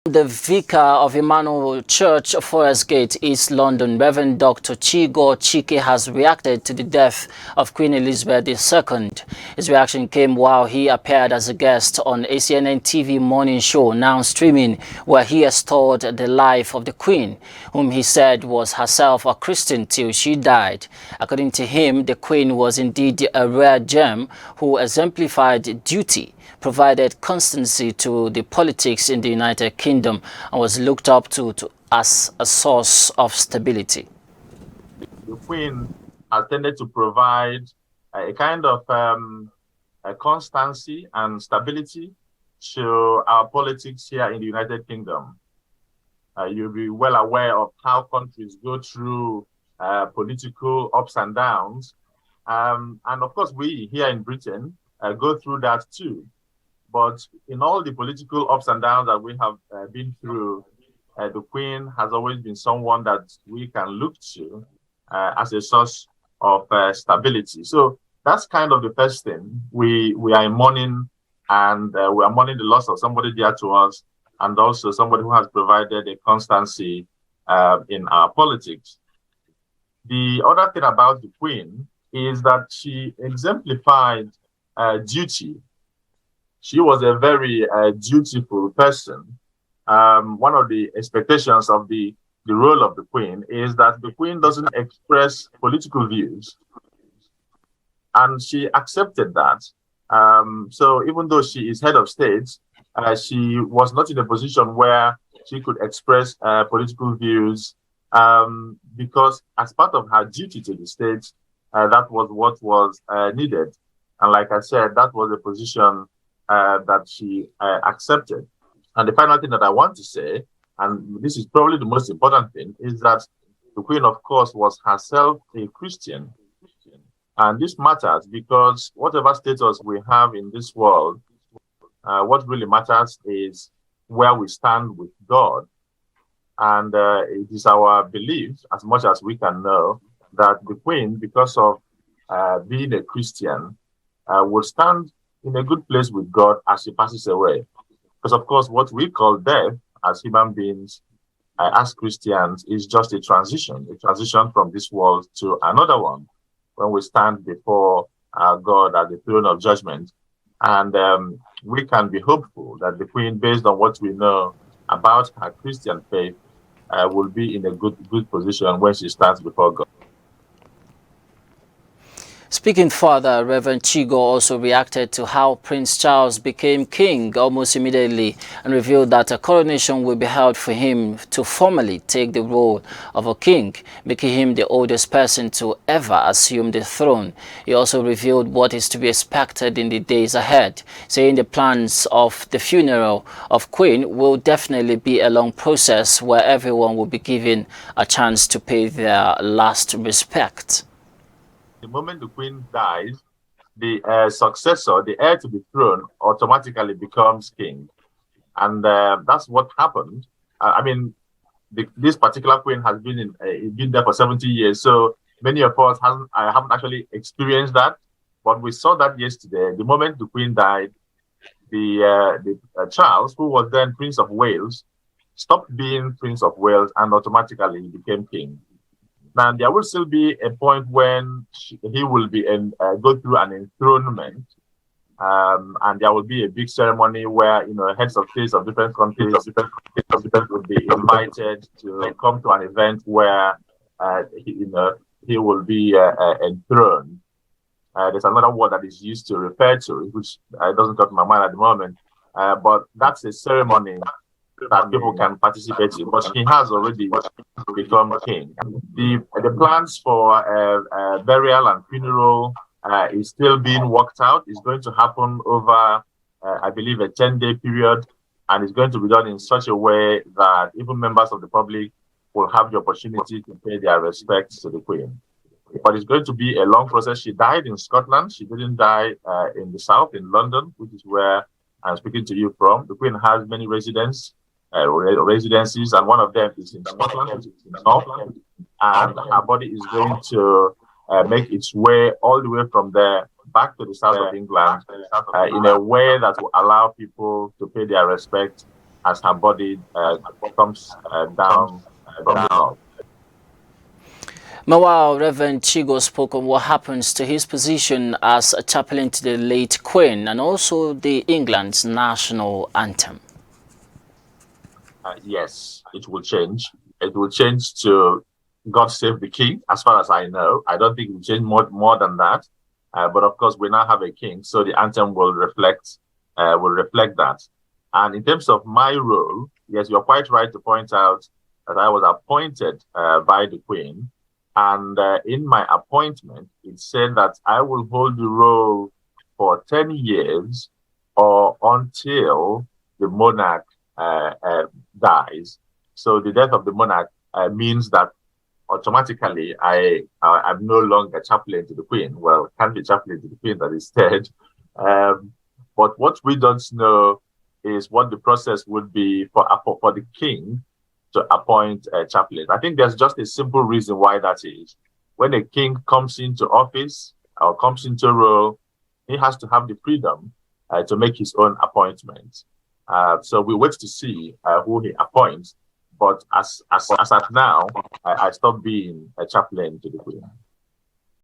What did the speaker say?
The Vicar of Emmanuel Church, Forest Gate, East London, Rev Dr Chigo Chike, has reacted to the death of Queen Elizabeth II. His reaction came while he appeared as a guest on ACNNTV morning show, now streaming, where he extolled the life of the Queen, whom he said was herself a Christian till she died. According to him, the Queen was indeed a rare gem who exemplified duty, provided constancy to the politics in the United Kingdom, and was looked up to as a source of stability. The Queen has tended to provide a kind of a constancy and stability to our politics here in the United Kingdom. You'll be well aware of how countries go through political ups and downs. And of course, we here in Britain go through that too. But in all the political ups and downs that we have been through, the Queen has always been someone that we can look to as a source of stability. So that's kind of the first thing. We are in mourning, and we are mourning the loss of somebody dear to us, and also somebody who has provided a constancy in our politics. The other thing about the Queen is that she exemplified duty. She was a very dutiful person. One of the expectations of the role of the Queen is that the Queen doesn't express political views. And she accepted that. So even though she is head of state, she was not in a position where she could express political views because as part of her duty to the state, that was what was needed. And like I said, that was a position that she accepted. And the final thing that I want to say, and this is probably the most important thing, is that the Queen, of course, was herself a Christian. And this matters because whatever status we have in this world, what really matters is where we stand with God. And it is our belief, as much as we can know, that the Queen, because of being a Christian, will stand in a good place with God as she passes away. Because, of course, what we call death as human beings, as Christians, is just a transition from this world to another one, when we stand before our God at the throne of judgment. And we can be hopeful that the Queen, based on what we know about her Christian faith, will be in a good position when she stands before God. Speaking further, Reverend Chigor also reacted to how Prince Charles became king almost immediately and revealed that a coronation will be held for him to formally take the role of a king, making him the oldest person to ever assume the throne. He also revealed what is to be expected in the days ahead, saying the plans of the funeral of Queen will definitely be a long process where everyone will be given a chance to pay their last respect. The moment the Queen dies, the successor, the heir to the throne, automatically becomes king. And that's what happened. I mean, this particular Queen has been there for 70 years, so many of us haven't actually experienced that. But we saw that yesterday. The moment the Queen died, the Charles, who was then Prince of Wales, stopped being Prince of Wales and automatically became king. Now, there will still be a point when he will be go through an enthronement, and there will be a big ceremony where heads of states of different countries will be invited to come to an event where he will be enthroned. There's another word that is used to refer to, which doesn't come to my mind at the moment, but that's a ceremony that people can participate in, but he has already become king. The plans for burial and funeral is still being worked out. It's going to happen over, I believe, a 10-day period, and it's going to be done in such a way that even members of the public will have the opportunity to pay their respects to the Queen. But it's going to be a long process. She died in Scotland. She didn't die in the south, in London, which is where I'm speaking to you from. The Queen has many residencies, and one of them is in Scotland, and her body is going to make its way all the way from there back to the south of England in a way that will allow people to pay their respect as her body comes down from above. Meanwhile, Reverend Chigo spoke on what happens to his position as a chaplain to the late Queen and also the England's national anthem. Yes, it will change. It will change to God Save the King, as far as I know. I don't think it will change more than that. But of course, we now have a king, so the anthem will reflect that. And in terms of my role, yes, you're quite right to point out that I was appointed by the Queen. And in my appointment, it said that I will hold the role for 10 years or until the monarch dies. So the death of the monarch means that automatically I'm no longer chaplain to the Queen. Well, can't be chaplain to the Queen that is dead. But what we don't know is what the process would be for the King to appoint a chaplain. I think there's just a simple reason why that is. When a king comes into office or comes into role, he has to have the freedom to make his own appointments. So we wait to see who he appoints. But as at now, I stopped being a chaplain to the Queen.